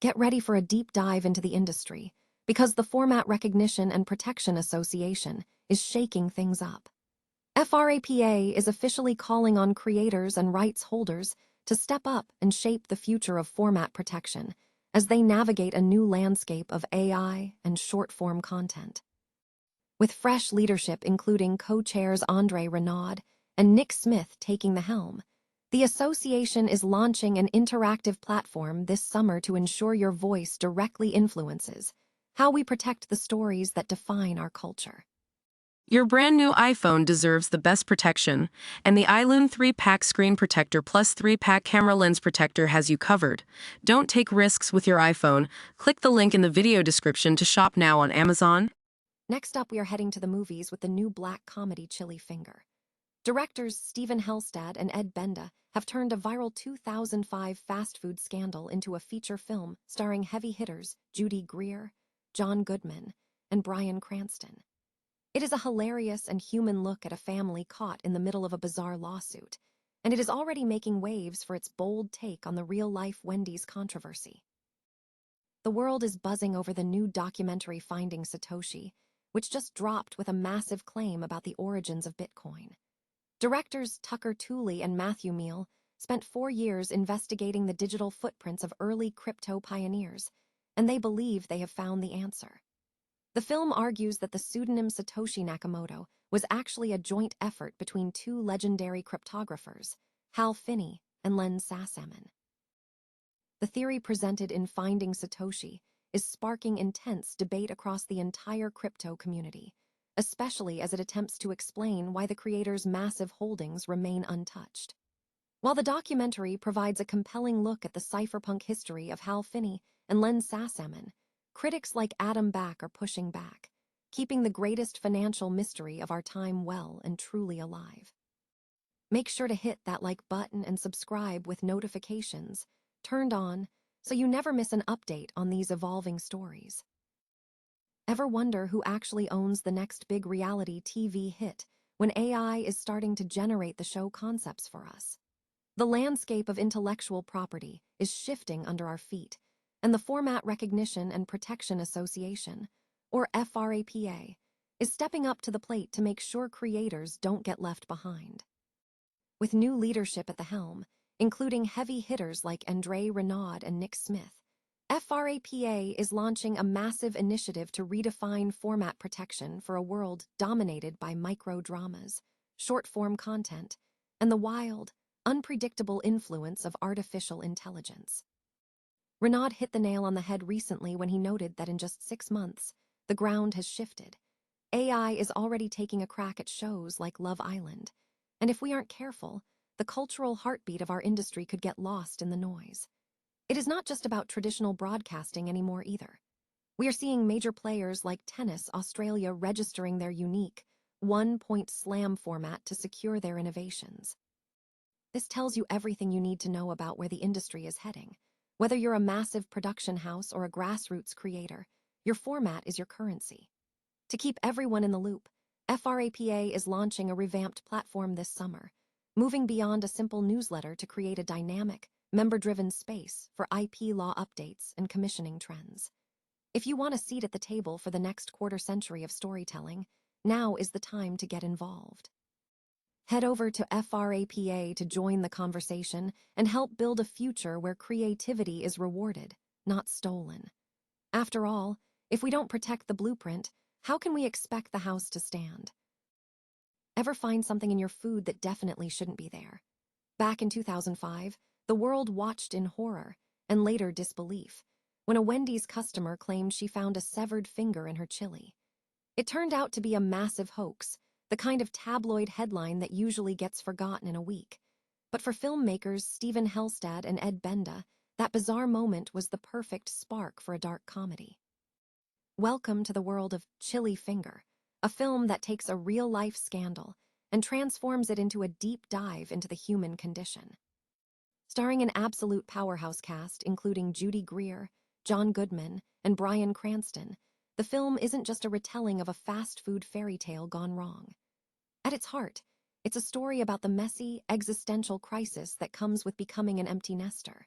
Get ready for a deep dive into the industry, because the Format Recognition and Protection Association is shaking things up. FRAPA is officially calling on creators and rights holders to step up and shape the future of format protection as they navigate a new landscape of AI and short-form content. With fresh leadership including co-chairs Andre Renaud and Nick Smith taking the helm, the association is launching an interactive platform this summer to ensure your voice directly influences how we protect the stories that define our culture. Your brand new iPhone deserves the best protection, and the iLume 3-pack screen protector plus 3-pack camera lens protector has you covered. Don't take risks with your iPhone. Click the link in the video description to shop now on Amazon. Next up, we are heading to the movies with the new black comedy Chili Finger. Directors Stephen Helstad and Ed Benda have turned a viral 2005 fast food scandal into a feature film starring heavy hitters Judy Greer, John Goodman, and Bryan Cranston. It is a hilarious and human look at a family caught in the middle of a bizarre lawsuit, and it is already making waves for its bold take on the real-life Wendy's controversy. The world is buzzing over the new documentary Finding Satoshi, which just dropped with a massive claim about the origins of Bitcoin. Directors Tucker Tooley and Matthew Meal spent 4 years investigating the digital footprints of early crypto pioneers, and they believe they have found the answer. The film argues that the pseudonym Satoshi Nakamoto was actually a joint effort between two legendary cryptographers, Finney and Sassaman. The theory presented in Finding Satoshi is sparking intense debate across the entire crypto community, especially as it attempts to explain why the creator's massive holdings remain untouched. While the documentary provides a compelling look at the cypherpunk history of Finney and Sassaman, critics like Adam Back are pushing back, keeping the greatest financial mystery of our time well and truly alive. Make sure to hit that like button and subscribe with notifications turned on so you never miss an update on these evolving stories. Ever wonder who actually owns the next big reality TV hit when AI is starting to generate the show concepts for us? The landscape of intellectual property is shifting under our feet, and the Format Recognition and Protection Association, or FRAPA, is stepping up to the plate to make sure creators don't get left behind. With new leadership at the helm, including heavy hitters like Andre Renaud and Nick Smith, FRAPA is launching a massive initiative to redefine format protection for a world dominated by microdramas, short-form content, and the wild, unpredictable influence of artificial intelligence. Renaud hit the nail on the head recently when he noted that in just 6 months, the ground has shifted. AI is already taking a crack at shows like Love Island, and if we aren't careful, the cultural heartbeat of our industry could get lost in the noise. It is not just about traditional broadcasting anymore either. We are seeing major players like Tennis Australia registering their unique one-point slam format to secure their innovations. This tells you everything you need to know about where the industry is heading. Whether you're a massive production house or a grassroots creator, your format is your currency. To keep everyone in the loop, FRAPA is launching a revamped platform this summer, moving beyond a simple newsletter to create a dynamic, member-driven space for IP law updates and commissioning trends. If you want a seat at the table for the next quarter century of storytelling, now is the time to get involved. Head over to FRAPA to join the conversation and help build a future where creativity is rewarded, not stolen. After all, if we don't protect the blueprint, how can we expect the house to stand? Ever find something in your food that definitely shouldn't be there? Back in 2005, the world watched in horror and later disbelief when a Wendy's customer claimed she found a severed finger in her chili. It turned out to be a massive hoax, the kind of tabloid headline that usually gets forgotten in a week. But for filmmakers Stephen Helstad and Ed Benda, that bizarre moment was the perfect spark for a dark comedy. Welcome to the world of Chili Finger, a film that takes a real-life scandal and transforms it into a deep dive into the human condition. Starring an absolute powerhouse cast including Judy Greer, John Goodman, and Bryan Cranston, the film isn't just a retelling of a fast food fairy tale gone wrong. At its heart, it's a story about the messy, existential crisis that comes with becoming an empty nester.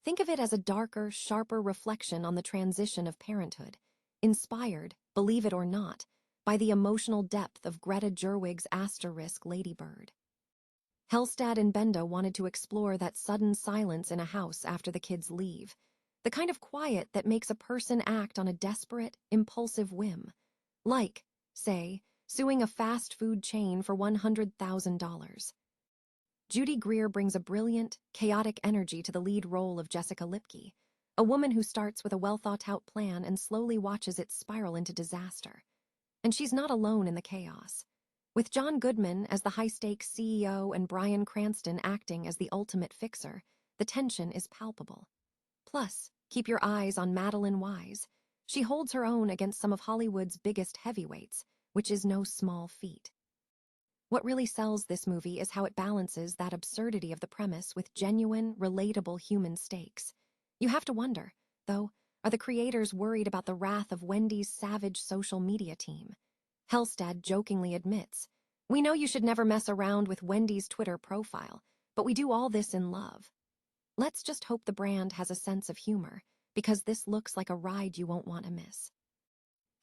Think of it as a darker, sharper reflection on the transition of parenthood, inspired, believe it or not, by the emotional depth of Greta Gerwig's asterisk Ladybird. Hellstad and Benda wanted to explore that sudden silence in a house after the kids leave, the kind of quiet that makes a person act on a desperate, impulsive whim, like, say, suing a fast food chain for $100,000. Judy Greer brings a brilliant, chaotic energy to the lead role of Jessica Lipke, a woman who starts with a well-thought-out plan and slowly watches it spiral into disaster. And she's not alone in the chaos. With John Goodman as the high-stakes CEO and Bryan Cranston acting as the ultimate fixer, the tension is palpable. Plus, keep your eyes on Madeline Wise. She holds her own against some of Hollywood's biggest heavyweights, which is no small feat. What really sells this movie is how it balances that absurdity of the premise with genuine, relatable human stakes. You have to wonder, though, are the creators worried about the wrath of Wendy's savage social media team? Hellstad jokingly admits, "We know you should never mess around with Wendy's Twitter profile, but we do all this in love." Let's just hope the brand has a sense of humor, because this looks like a ride you won't want to miss.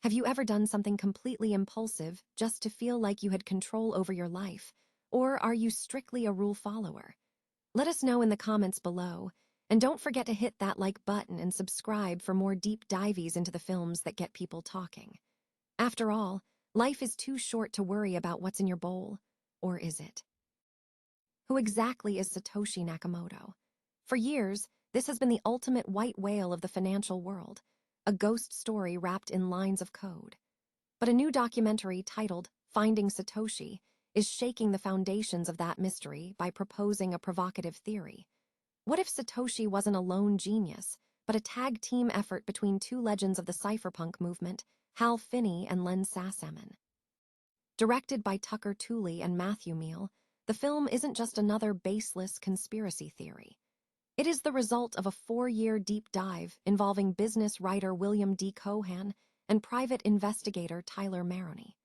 Have you ever done something completely impulsive just to feel like you had control over your life, or are you strictly a rule follower? Let us know in the comments below, and don't forget to hit that like button and subscribe for more deep dives into the films that get people talking. After all, life is too short to worry about what's in your bowl, or is it? Who exactly is Satoshi Nakamoto? For years, this has been the ultimate white whale of the financial world, a ghost story wrapped in lines of code. But a new documentary titled Finding Satoshi is shaking the foundations of that mystery by proposing a provocative theory. What if Satoshi wasn't a lone genius, but a tag-team effort between two legends of the cypherpunk movement, Hal Finney and Len Sassaman? Directed by Tucker Tooley and Matthew Meal, the film isn't just another baseless conspiracy theory. It is the result of a 4-year deep dive involving business writer William D. Cohan and private investigator Tyler Maroney.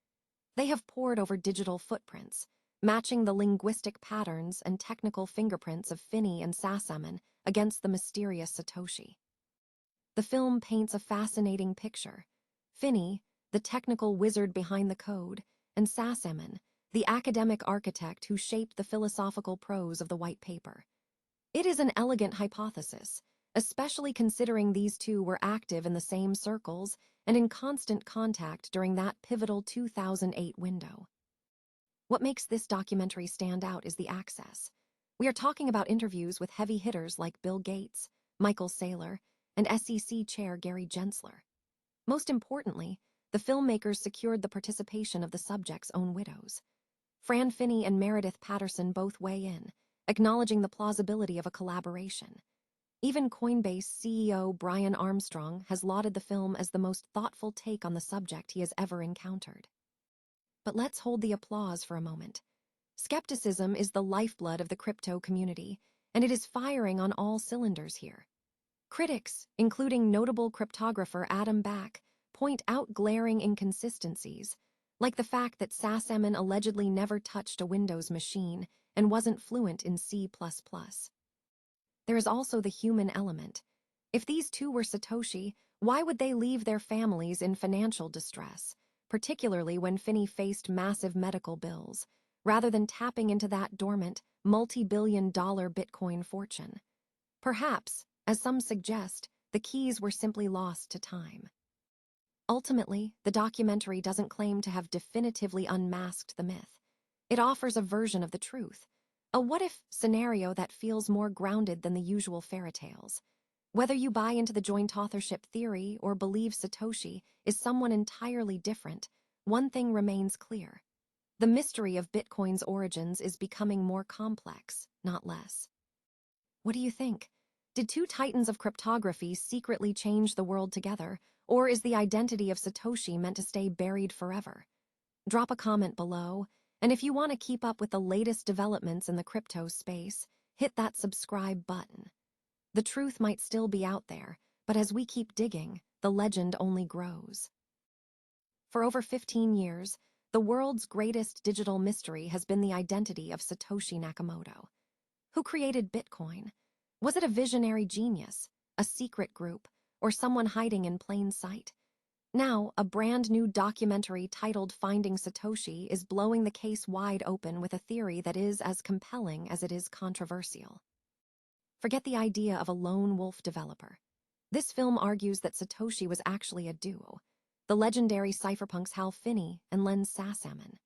They have pored over digital footprints, matching the linguistic patterns and technical fingerprints of Finney and Sassaman against the mysterious Satoshi. The film paints a fascinating picture. Finney, the technical wizard behind the code, and Sassaman, the academic architect who shaped the philosophical prose of the white paper. It is an elegant hypothesis, especially considering these two were active in the same circles and in constant contact during that pivotal 2008 window. What makes this documentary stand out is the access. We are talking about interviews with heavy hitters like Bill Gates, Michael Saylor, and SEC Chair Gary Gensler. Most importantly, the filmmakers secured the participation of the subjects' own widows. Fran Finney and Meredith Patterson both weigh in, acknowledging the plausibility of a collaboration. Even Coinbase CEO Brian Armstrong has lauded the film as the most thoughtful take on the subject he has ever encountered. But let's hold the applause for a moment. Skepticism is the lifeblood of the crypto community, and it is firing on all cylinders here. Critics, including notable cryptographer Adam Back, point out glaring inconsistencies, like the fact that Sassaman allegedly never touched a Windows machine and wasn't fluent in C++. There is also the human element. If these two were Satoshi, why would they leave their families in financial distress, particularly when Finney faced massive medical bills, rather than tapping into that dormant, multi-billion-dollar Bitcoin fortune? Perhaps, as some suggest, the keys were simply lost to time. Ultimately, the documentary doesn't claim to have definitively unmasked the myth. It offers a version of the truth, a what-if scenario that feels more grounded than the usual fairy tales. Whether you buy into the joint authorship theory or believe Satoshi is someone entirely different, one thing remains clear. The mystery of Bitcoin's origins is becoming more complex, not less. What do you think? Did two titans of cryptography secretly change the world together, or is the identity of Satoshi meant to stay buried forever? Drop a comment below, and if you want to keep up with the latest developments in the crypto space, hit that subscribe button. The truth might still be out there, but as we keep digging, the legend only grows. For over 15 years, the world's greatest digital mystery has been the identity of Satoshi Nakamoto. Who created Bitcoin? Was it a visionary genius, a secret group, or someone hiding in plain sight? Now, a brand new documentary titled Finding Satoshi is blowing the case wide open with a theory that is as compelling as it is controversial. Forget the idea of a lone wolf developer. This film argues that Satoshi was actually a duo, the legendary cypherpunks Finney and Sassaman.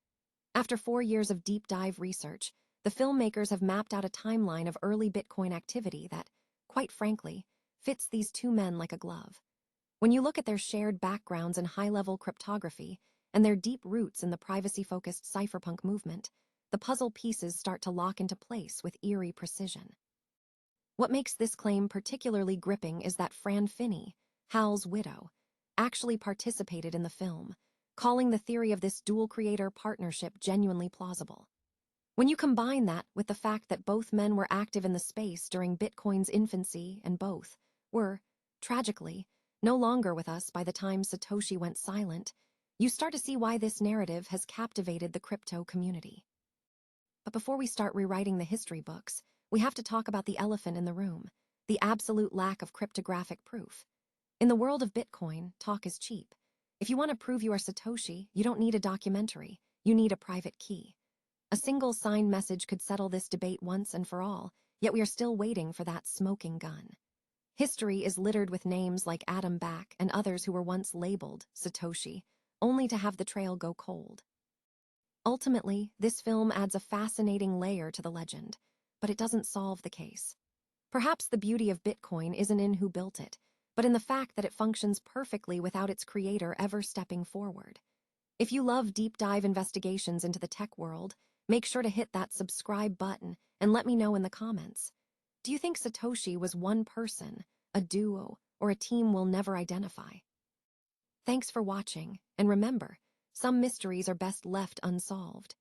After 4 years of deep dive research, the filmmakers have mapped out a timeline of early Bitcoin activity that, quite frankly, fits these two men like a glove. When you look at their shared backgrounds in high-level cryptography and their deep roots in the privacy-focused cypherpunk movement, the puzzle pieces start to lock into place with eerie precision. What makes this claim particularly gripping is that Finney, Hal's widow, actually participated in the film, calling the theory of this dual-creator partnership genuinely plausible. When you combine that with the fact that both men were active in the space during Bitcoin's infancy and both were, tragically, no longer with us by the time Satoshi went silent, you start to see why this narrative has captivated the crypto community. But before we start rewriting the history books, we have to talk about the elephant in the room, the absolute lack of cryptographic proof. In the world of Bitcoin, talk is cheap. If you want to prove you are Satoshi, you don't need a documentary, you need a private key. A single signed message could settle this debate once and for all, yet we are still waiting for that smoking gun. History is littered with names like Adam Back and others who were once labeled Satoshi, only to have the trail go cold. Ultimately, this film adds a fascinating layer to the legend, but it doesn't solve the case. Perhaps the beauty of Bitcoin isn't in who built it, but in the fact that it functions perfectly without its creator ever stepping forward. If you love deep dive investigations into the tech world, make sure to hit that subscribe button and let me know in the comments. Do you think Satoshi was one person, a duo, or a team we'll never identify? Thanks for watching, and remember, some mysteries are best left unsolved.